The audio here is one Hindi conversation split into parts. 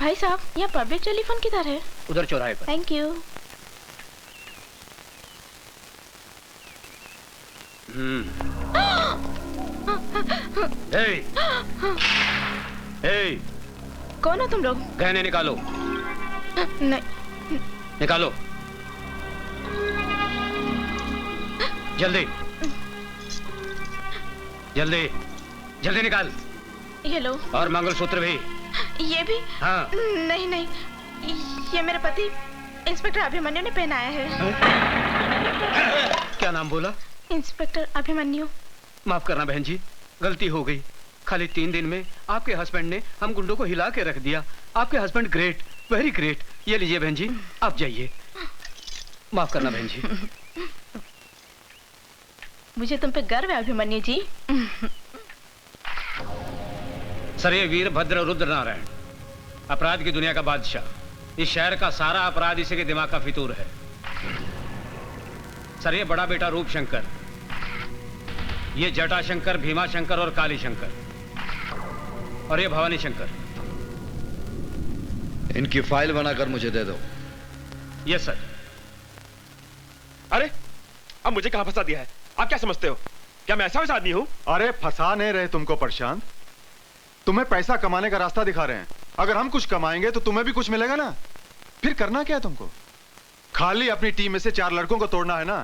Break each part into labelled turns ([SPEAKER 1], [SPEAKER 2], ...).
[SPEAKER 1] भाई साहब, यहाँ पब्लिक टेलीफोन किधर है?
[SPEAKER 2] उधर चौराहे पर।
[SPEAKER 1] Thank you. कौन हो तुम लोग?
[SPEAKER 2] गहने निकालो।
[SPEAKER 1] नहीं।
[SPEAKER 2] निकालो जल्दी जल्दी जल्दी निकाल।
[SPEAKER 1] ये लो।
[SPEAKER 2] और मंगलसूत्र भी।
[SPEAKER 1] ये भी?
[SPEAKER 2] हाँ।
[SPEAKER 1] नहीं नहीं, ये मेरे पति इंस्पेक्टर अभिमन्यु ने पहनाया है।
[SPEAKER 2] क्या नाम बोला?
[SPEAKER 1] इंस्पेक्टर अभिमन्यु।
[SPEAKER 2] माफ करना बहन जी, गलती हो गई। खाली 3 दिन में आपके हस्बैंड ने हम गुंडों को हिला के रख दिया। आपके हस्बैंड ग्रेट, वेरी ग्रेट। ये लीजिए बहन जी, आप जाइए। माफ करना बहन जी।
[SPEAKER 1] मुझे तुम पे गर्व है अभिमन्यु जी।
[SPEAKER 2] सर, ये वीरभद्र रुद्र नारायण, अपराध की दुनिया का बादशाह। इस शहर का सारा अपराध इसी के दिमाग का फितूर है। सर, ये बड़ा बेटा रूप शंकर, ये जटा शंकर, भीमा शंकर और काली शंकर, और ये भवानी शंकर।
[SPEAKER 3] इनकी फाइल बनाकर मुझे दे दो।
[SPEAKER 2] Yes sir.
[SPEAKER 4] अरे, अब मुझे कहां फंसा दिया है? आप क्या समझते हो? क्या मैं ऐसा वैसा आदमी हूं?
[SPEAKER 5] अरे फंसा नहीं रहे तुमको प्रशांत, तुम्हें पैसा कमाने का रास्ता दिखा रहे हैं। अगर हम कुछ कमाएंगे तो तुम्हें भी कुछ मिलेगा ना। फिर करना क्या है तुमको? खाली अपनी टीम में से 4 लड़कों को तोड़ना है ना।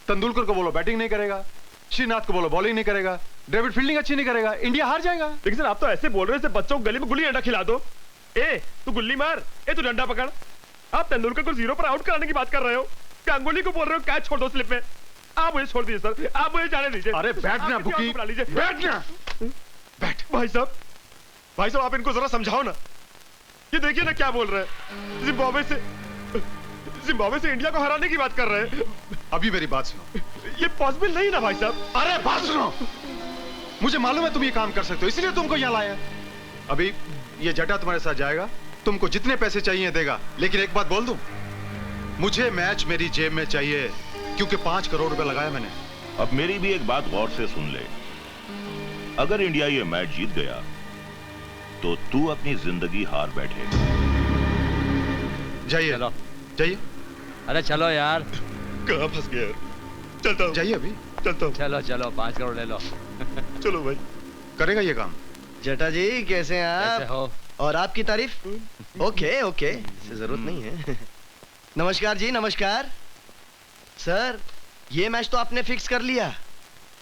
[SPEAKER 5] तेंदुलकर को बोलो बैटिंग नहीं करेगा, श्रीनाथ को बोलो बॉलिंग नहीं करेगा, डेविड फील्डिंग अच्छी नहीं करेगा, इंडिया हार जाएगा।
[SPEAKER 4] लेकिन सर, आप तो ऐसे बोल रहे हैं जैसे बच्चों को गली में गुल्ली डंडा खिला दो। ए तू गुल्ली मार, ए तू डंडा पकड़। आप तेंदुलकर को 0 पर आउट कराने की बात कर रहे हो। गांगुली को बोल रहे हो कैच छोड़ दो स्लिप में। आप मुझे छोड़ दीजिए सर, आप मुझे जाने दीजिए।
[SPEAKER 5] अरे बैठना बुकी, बैठना।
[SPEAKER 4] बैठ। भाई साहब आप इनको जरा समझाओ ना। ये देखिए ना क्या बोल रहे हैं। जिम्बाब्वे से इंडिया को हराने की बात कर रहे हैं।
[SPEAKER 5] अभी मेरी बात सुनो।
[SPEAKER 4] ये पॉसिबल नहीं ना भाई साहब।
[SPEAKER 5] अरे बात सुनो, मुझे मालूम है तुम ये काम कर सकते हो, इसलिए तुमको यहाँ लाया। अभी ये जटा तुम्हारे साथ जाएगा, तुमको जितने पैसे चाहिए देगा। लेकिन एक बात बोल दूं, मुझे मैच मेरी जेब में चाहिए, क्योंकि 5 करोड़ रुपए लगाया मैंने।
[SPEAKER 6] अब मेरी भी एक बात गौर से सुन ले। अगर इंडिया ये मैच जीत गया तो तू अपनी जिंदगी हार बैठे।
[SPEAKER 5] जाइए जाइए।
[SPEAKER 7] अरे चलो यार।
[SPEAKER 4] कहाँ फंस गया? चलता हूँ।
[SPEAKER 5] जाइए अभी
[SPEAKER 4] चलता हूँ।
[SPEAKER 7] चलो 5 करोड़ ले लो।
[SPEAKER 4] चलो भाई।
[SPEAKER 5] करेगा ये काम।
[SPEAKER 3] जटा जी कैसे हैं आप?
[SPEAKER 7] कैसे हो?
[SPEAKER 3] और आपकी तारीफ? ओके इससे जरूरत नहीं है। नमस्कार जी, नमस्कार। सर, ये मैच तो आपने फिक्स कर लिया,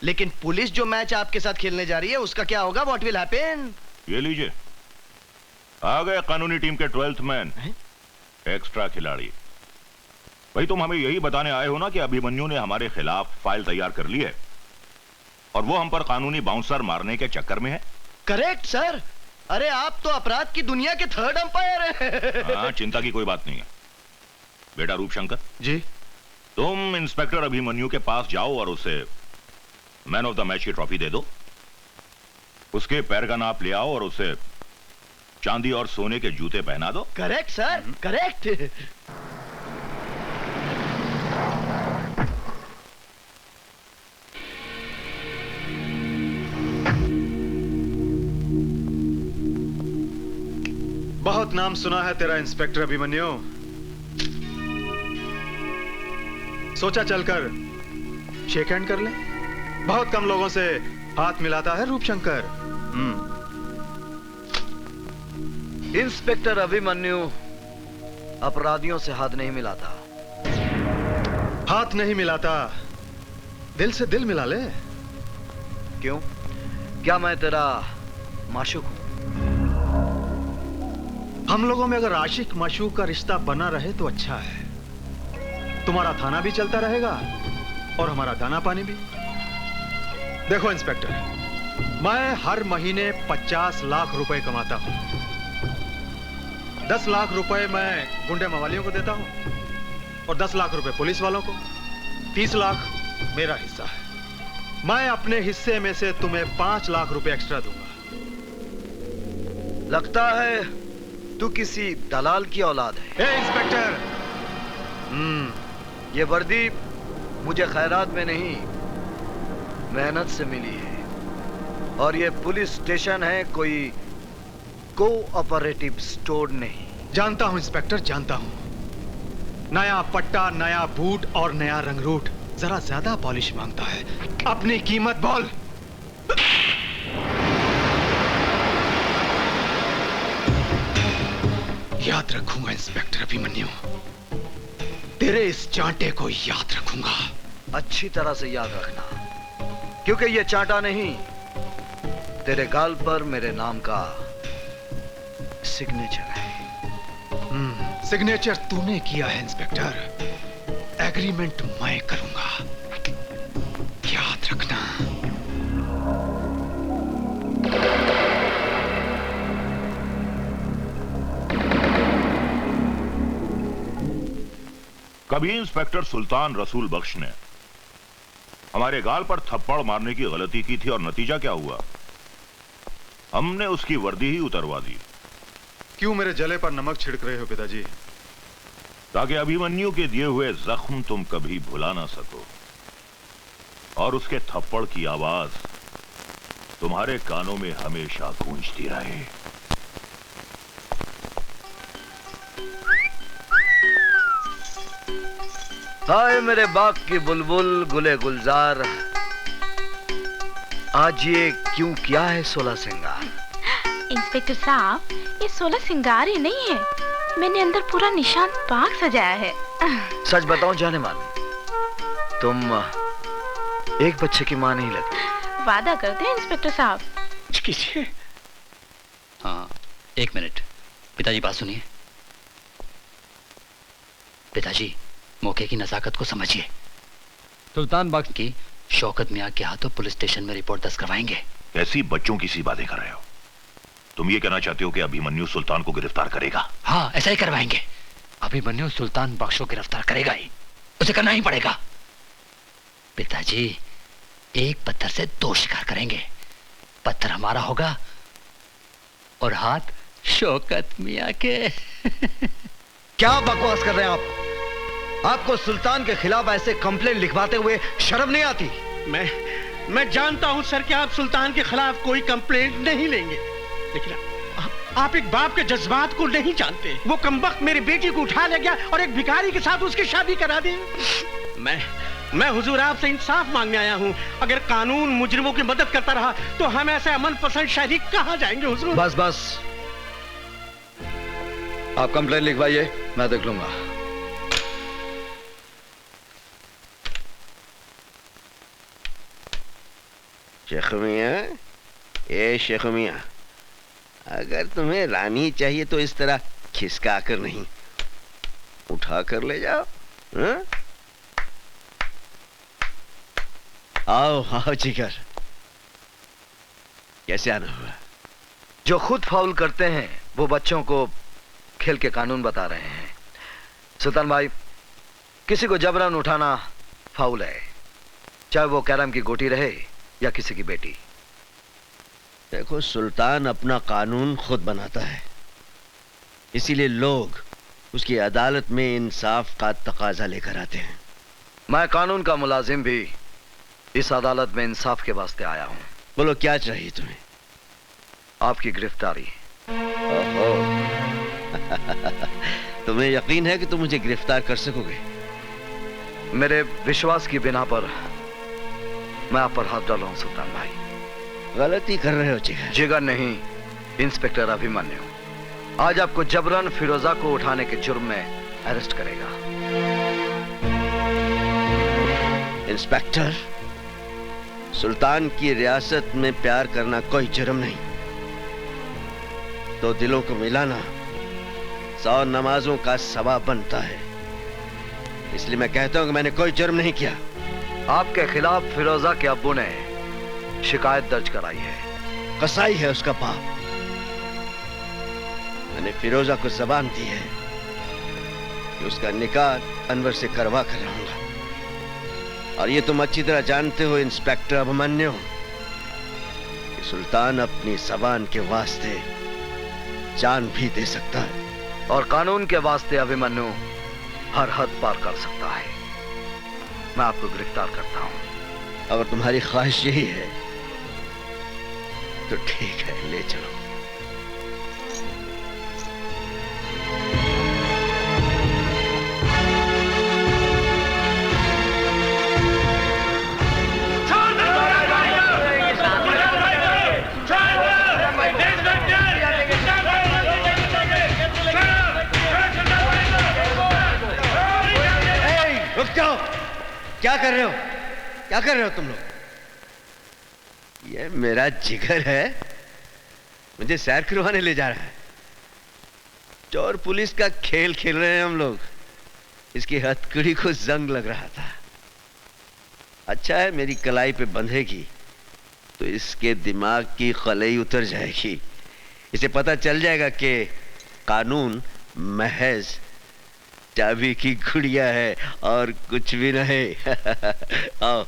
[SPEAKER 3] लेकिन पुलिस जो मैच आपके साथ खेलने जा रही है उसका क्या होगा? What will happen?
[SPEAKER 6] ये लीजिए, आ गए कानूनी टीम के 12th मैन, एक्स्ट्रा खिलाड़ी। भाई तुम हमें यही बताने आए हो ना कि अभिमन्यु ने हमारे खिलाफ फाइल तैयार कर ली है और वो हम पर कानूनी बाउंसर मारने के चक्कर में है।
[SPEAKER 3] Correct sir. अरे आप तो अपराध की दुनिया के 3rd अंपायर हैं।
[SPEAKER 6] हाँ, चिंता की कोई बात नहीं है। बेटा रूपशंकर
[SPEAKER 5] जी,
[SPEAKER 6] तुम इंस्पेक्टर अभिमन्यु के पास जाओ और उसे मैन ऑफ द मैच की ट्रॉफी दे दो। उसके पैर का नाप ले आओ और उसे चांदी और सोने के जूते पहना दो।
[SPEAKER 3] Correct sir, correct.
[SPEAKER 5] बहुत नाम सुना है तेरा इंस्पेक्टर अभिमन्यु। सोचा चलकर शेक हैंड कर ले। बहुत कम लोगों से हाथ मिलाता है रूपशंकर।
[SPEAKER 3] इंस्पेक्टर अभिमन्यु अपराधियों से हाथ नहीं मिलाता।
[SPEAKER 5] हाथ नहीं मिलाता, दिल से दिल मिला ले।
[SPEAKER 3] क्यों? क्या मैं तेरा माशूक हूं?
[SPEAKER 5] हम लोगों में अगर आशिक माशूक का रिश्ता बना रहे तो अच्छा है। तुम्हारा थाना भी चलता रहेगा और हमारा दाना पानी भी। देखो इंस्पेक्टर, मैं हर महीने 50 लाख रुपए कमाता हूं। 10 लाख रुपए मैं गुंडे मवालियों को देता हूं और 10 लाख रुपए पुलिस वालों को। 30 लाख मेरा हिस्सा है। मैं अपने हिस्से में से तुम्हें 5 लाख रुपए एक्स्ट्रा दूंगा।
[SPEAKER 3] लगता है तू किसी दलाल की औलाद है।
[SPEAKER 5] ए इंस्पेक्टर,
[SPEAKER 3] ये वर्दी मुझे खैरात में नहीं, मेहनत से मिली है। और ये पुलिस स्टेशन है, कोई कोऑपरेटिव स्टोर नहीं।
[SPEAKER 5] जानता हूं इंस्पेक्टर, जानता हूं। नया पट्टा, नया बूट और नया रंग रूट जरा ज्यादा पॉलिश मांगता है। अपनी कीमत बोल। याद रखूंगा इंस्पेक्टर अभिमन्यु, तेरे इस चांटे को याद रखूंगा।
[SPEAKER 3] अच्छी तरह से याद रखना, क्योंकि ये चांटा नहीं, तेरे गाल पर मेरे नाम का सिग्नेचर है।
[SPEAKER 5] सिग्नेचर तूने किया है इंस्पेक्टर, एग्रीमेंट मैं करूंगा, याद रखना।
[SPEAKER 6] कभी इंस्पेक्टर सुल्तान रसूल बख्श ने हमारे गाल पर थप्पड़ मारने की गलती की थी और नतीजा क्या हुआ? हमने उसकी वर्दी ही उतरवा दी।
[SPEAKER 5] क्यों मेरे जले पर नमक छिड़क रहे हो पिताजी?
[SPEAKER 6] ताकि अभिमन्यु के दिए हुए जख्म तुम कभी भुला ना सको और उसके थप्पड़ की आवाज तुम्हारे कानों में हमेशा गूंजती रहे।
[SPEAKER 3] हाय मेरे बाग की बुलबुल, गुले गुलजार, आज ये क्यों किया है 16 सिंगार?
[SPEAKER 1] इंस्पेक्टर साहब, ये 16 सिंगार ही नहीं है, मैंने अंदर पूरा निशान बाग सजाया है।
[SPEAKER 3] सच बताऊं जाने मान, तुम एक बच्चे की मां नहीं लगती।
[SPEAKER 1] वादा करते हैं इंस्पेक्टर साहब।
[SPEAKER 2] कीजिए।
[SPEAKER 8] हाँ, एक मिनट। पिताजी बात सुनिए। पिताजी, मौके की नजाकत को समझिए।
[SPEAKER 7] सुल्तान बख्श
[SPEAKER 8] की शौकत मियां के हाथों पुलिस स्टेशन में रिपोर्ट दर्ज करवाएंगे।
[SPEAKER 6] ऐसी बच्चों की सी बातें कर रहे हो? तुम ये कहना चाहते हो कि अभिमन्यु सुल्तान को गिरफ्तार करेगा?
[SPEAKER 8] हाँ, ऐसा ही करवाएंगे। अभिमन्यु सुल्तान बख्श को गिरफ्तार करेगा ही, उसे करना ही पड़ेगा। पिताजी, एक पत्थर से 2 शिकार करेंगे। पत्थर हमारा होगा और हाथ शौकत मियां के।
[SPEAKER 3] क्या बकवास कर रहे हैं आप? आपको सुल्तान के खिलाफ ऐसे कंप्लेंट लिखवाते हुए शर्म नहीं आती?
[SPEAKER 2] मैं जानता हूं सर कि आप सुल्तान के खिलाफ कोई कंप्लेंट नहीं लेंगे, लेकिन आप एक बाप के जज्बात को नहीं जानते। वो कमबख्त मेरी बेटी को उठा ले गया और एक भिखारी के साथ उसकी शादी करा दी। मैं हुजूर आपसे इंसाफ मांगने आया हूं। अगर कानून मुजरिमों की मदद करता रहा तो हम ऐसे अमन पसंद शहरी कहां जाएंगे हुजूर?
[SPEAKER 3] बस बस, आप कंप्लेंट लिखवाइए, मैं देख लूंगा।
[SPEAKER 9] शेख मियां, ए शेख मियां, अगर तुम्हें रानी चाहिए तो इस तरह खिसका कर नहीं, उठा कर ले जाओ। हा? आओ आओ जिगर, कैसे आना हुआ?
[SPEAKER 3] जो खुद फाउल करते हैं वो बच्चों को खेल के कानून बता रहे हैं। सुल्तान भाई, किसी को जबरन उठाना फाउल है, चाहे वो कैरम की गोटी रहे या किसी की बेटी।
[SPEAKER 9] देखो, सुल्तान अपना कानून खुद बनाता है, इसीलिए लोग उसकी अदालत में इंसाफ का तकाजा लेकर आते हैं।
[SPEAKER 3] मैं कानून का मुलाजिम भी इस अदालत में इंसाफ के वास्ते आया हूं।
[SPEAKER 9] बोलो, क्या चाहिए तुम्हें?
[SPEAKER 3] आपकी गिरफ्तारी।
[SPEAKER 9] ओहो। तुम्हें यकीन है कि तुम मुझे गिरफ्तार कर सकोगे?
[SPEAKER 3] मेरे विश्वास की बिना पर मैं आप पर हाथ डाल रहा हूं सुल्तान भाई।
[SPEAKER 9] गलती कर रहे हो जिगर।
[SPEAKER 3] जिगर नहीं, इंस्पेक्टर अभिमन्यु आज आपको जबरन फिरोजा को उठाने के जुर्म में अरेस्ट करेगा।
[SPEAKER 9] इंस्पेक्टर, सुल्तान की रियासत में प्यार करना कोई जुर्म नहीं, तो दिलों को मिलाना 100 नमाजों का सवाब बनता है। इसलिए मैं कहता हूं कि मैंने कोई जुर्म नहीं किया।
[SPEAKER 3] आपके खिलाफ फिरोजा के अब्बू ने शिकायत दर्ज कराई है।
[SPEAKER 9] कसाई है उसका बाप। मैंने फिरोजा को जबान दी है कि उसका निकाह अनवर से करवा कर रहूंगा, और ये तुम अच्छी तरह जानते हो इंस्पेक्टर अभिमन्यु कि सुल्तान अपनी जबान के वास्ते जान भी दे सकता है,
[SPEAKER 3] और कानून के वास्ते अभिमन्यु हर हद पार कर सकता है। मैं आपको गिरफ्तार करता हूं।
[SPEAKER 9] अगर तुम्हारी ख्वाहिश यही है तो ठीक है, ले चलो। क्या कर रहे हो? क्या कर रहे हो तुम लोग? ये मेरा जिगर है, मुझे सैर करवाने ले जा रहा है। चोर पुलिस का खेल खेल रहे हैं हम लोग। इसकी हथकड़ी को जंग लग रहा था। अच्छा है मेरी कलाई पे बंधेगी तो इसके दिमाग की खलई उतर जाएगी। इसे पता चल जाएगा कि कानून महज चाबी की गुड़िया है और कुछ भी नहीं। आओ।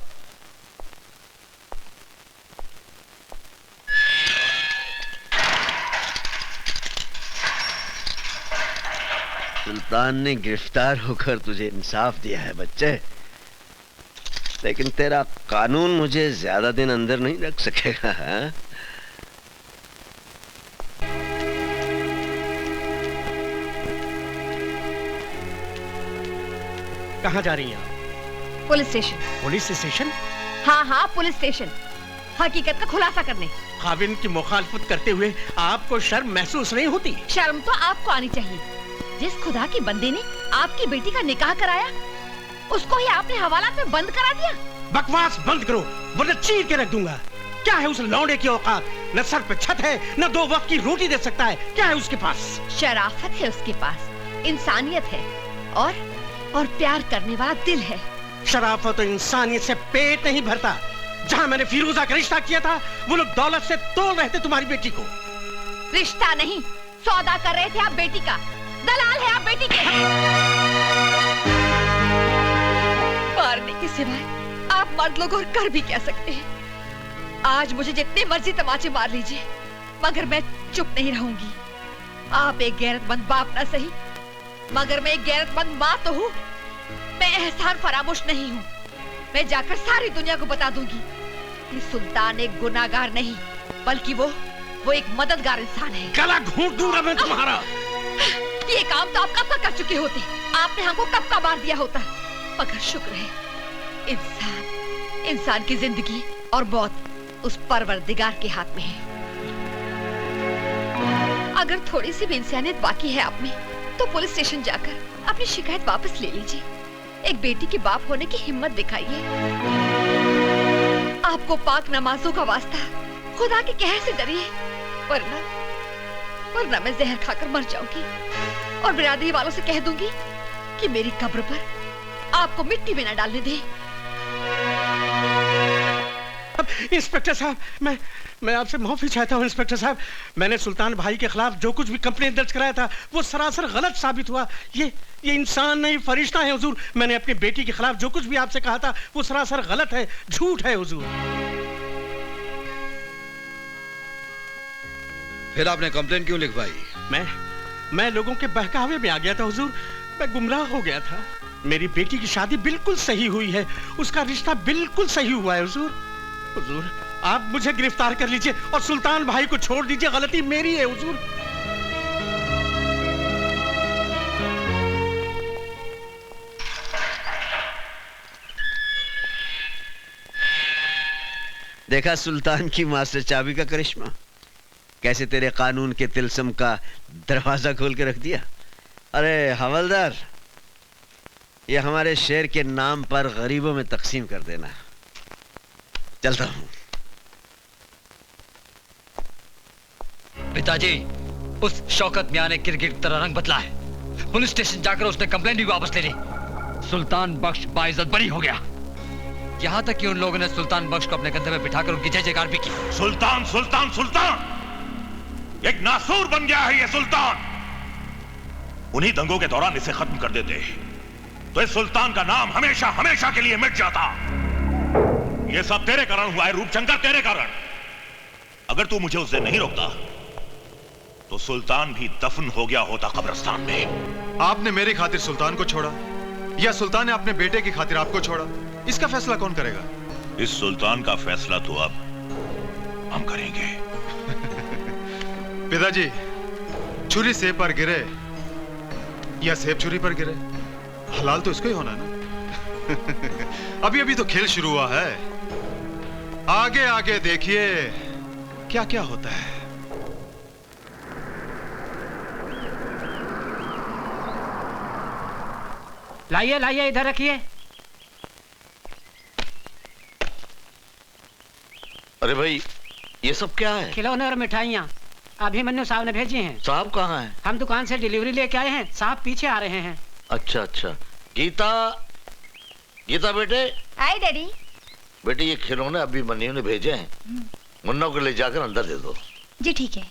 [SPEAKER 9] सुल्तान ने गिरफ्तार होकर तुझे इंसाफ दिया है बच्चे, लेकिन तेरा कानून मुझे ज्यादा दिन अंदर नहीं रख सकेगा। हाँ?
[SPEAKER 10] कहाँ जा रही हैं आप?
[SPEAKER 11] Police station.
[SPEAKER 10] Police station?
[SPEAKER 11] हाँ हाँ पुलिस स्टेशन, हकीकत का खुलासा करने।
[SPEAKER 10] खाविन की मुखालफत करते हुए आपको शर्म महसूस नहीं होती?
[SPEAKER 11] शर्म तो आपको आनी चाहिए। जिस खुदा के बंदे ने आपकी बेटी का निकाह कराया, उसको ही आपने हवालात में बंद करा दिया।
[SPEAKER 10] बकवास बंद करो वरना चीर के रख दूंगा। क्या है उस लौंडे की औकात? न सर पे छत है, न 2 वक्त की रोटी दे सकता है। क्या है उसके पास?
[SPEAKER 11] शराफत है उसके पास, इंसानियत है और प्यार करने वाला दिल है।
[SPEAKER 10] शराफत और इंसानियत से पेट नहीं भरता। जहाँ मैंने फिरोजा का रिश्ता किया था, वो लोग दौलत से तोड़ रहे थे तुम्हारी बेटी को।
[SPEAKER 11] रिश्ता नहीं, सौदा कर रहे थे आप बेटी का। दलाल है आप बेटी के। मारने के सिवाय आप मर्द लोग और कर भी क्या सकते हैं? आज मुझे जितने मर्जी तमाचे मार लीजिए, मगर मैं चुप नहीं रहूंगी। आप एक गैरतमंद बाप ना सही, मगर मैं एक गैरतमंद माँ तो हूँ। मैं एहसान फरामोश नहीं हूँ। मैं जाकर सारी दुनिया को बता दूंगी कि सुल्तान एक गुनाहगार नहीं, बल्कि वो एक मददगार इंसान है।
[SPEAKER 10] गला घूंट दूंगा मैं तुम्हारा।
[SPEAKER 11] ये काम तो आप कब का कर चुके होते। आपने हमको कब का मार दिया होता। मगर शुक्र है, इंसान की जिंदगी और मौत उस परवरदिगार के हाथ में है। अगर थोड़ी सी भी इंसानियत बाकी है आप में, तो पुलिस स्टेशन जाकर अपनी शिकायत वापस ले लीजिए। एक बेटी के बाप होने की हिम्मत दिखाइए। आपको पाक नमाजों का वास्ता, खुदा के कहर से डरिए, वरना मैं जहर खाकर मर जाऊंगी और बिरादरी वालों से कह दूंगी कि मेरी कब्र पर आपको मिट्टी में न डालने दें।
[SPEAKER 10] इंस्पेक्टर साहब, मैं आपसे माफी चाहता हूँ। इंस्पेक्टर साहब, मैंने सुल्तान भाई के खिलाफ जो कुछ भी कंप्लेंट दर्ज कराया था, वो सरासर गलत साबित हुआ। ये इंसान नहीं, फरिश्ता है हुजूर। मैंने अपनी बेटी के खिलाफ जो कुछ भी आपसे कहा था, वो सरासर गलत है, झूठ है हुजूर।
[SPEAKER 12] फिर आपने कंप्लेंट क्यों लिखवाई?
[SPEAKER 10] मैं लोगों के बहकावे में आ गया था हुजूर। मैं गुमराह हो गया था। मेरी बेटी की शादी बिल्कुल सही हुई है, उसका रिश्ता बिल्कुल सही हुआ है हुजूर। हुजूर, आप मुझे गिरफ्तार कर लीजिए और सुल्तान भाई को छोड़ दीजिए। गलती मेरी है हुजूर।
[SPEAKER 9] देखा सुल्तान की मास्टर चाबी का करिश्मा, कैसे तेरे कानून के तिलस्म का दरवाजा खोल के रख दिया। अरे हवलदार, ये हमारे शेर के नाम पर गरीबों में तकसीम कर देना। चलता हूं।
[SPEAKER 8] पिताजी, उस शौकत मियां ने क्रिकेट की तरह रंग बदला है। पुलिस स्टेशन जाकर उसने कंप्लेंट भी वापस ले ली। सुल्तान बख्श बाइज्जत बरी हो गया। यहाँ तक कि उन लोगों ने सुल्तान बख्श को अपने कंधे में बिठाकर उनकी जय जयकार भी की।
[SPEAKER 6] सुल्तान सुल्तान सुल्तान, एक नासूर बन गया है ये सुल्तान। उन्हीं दंगों के दौरान इसे खत्म कर देते तो इस सुल्तान का नाम हमेशा हमेशा के लिए मिट जाता। ये सब तेरे कारण हुआ है रूपशंकर, तेरे कारण। अगर तू मुझे उस दिन नहीं रोकता तो सुल्तान भी दफन हो गया होता कब्रिस्तान में।
[SPEAKER 5] आपने मेरी खातिर सुल्तान को छोड़ा या सुल्तान ने अपने बेटे की खातिर आपको छोड़ा, इसका फैसला कौन करेगा?
[SPEAKER 6] इस सुल्तान का फैसला तो अब हम करेंगे।
[SPEAKER 5] पिताजी, छुरी सेब पर गिरे या सेब छुरी पर गिरे, हलाल तो इसको ही होना ना। अभी अभी तो खेल शुरू हुआ है, आगे आगे देखिए क्या क्या होता है।
[SPEAKER 13] लाइए लाइए, इधर रखिए। अरे भाई ये सब क्या है?
[SPEAKER 10] खिलौने और मिठाइयाँ अभिमन्यु साहब ने भेजी हैं।
[SPEAKER 13] साहब कहाँ हैं?
[SPEAKER 10] हम दुकान से डिलीवरी लेके आए हैं, साहब पीछे आ रहे हैं।
[SPEAKER 13] अच्छा अच्छा। गीता, गीता बेटे।
[SPEAKER 14] हाय डैडी।
[SPEAKER 13] बेटे ये खिलौने अभिमन्यु ने भेजे हैं, मुन्ना को ले जाकर अंदर दे दो।
[SPEAKER 14] जी ठीक है।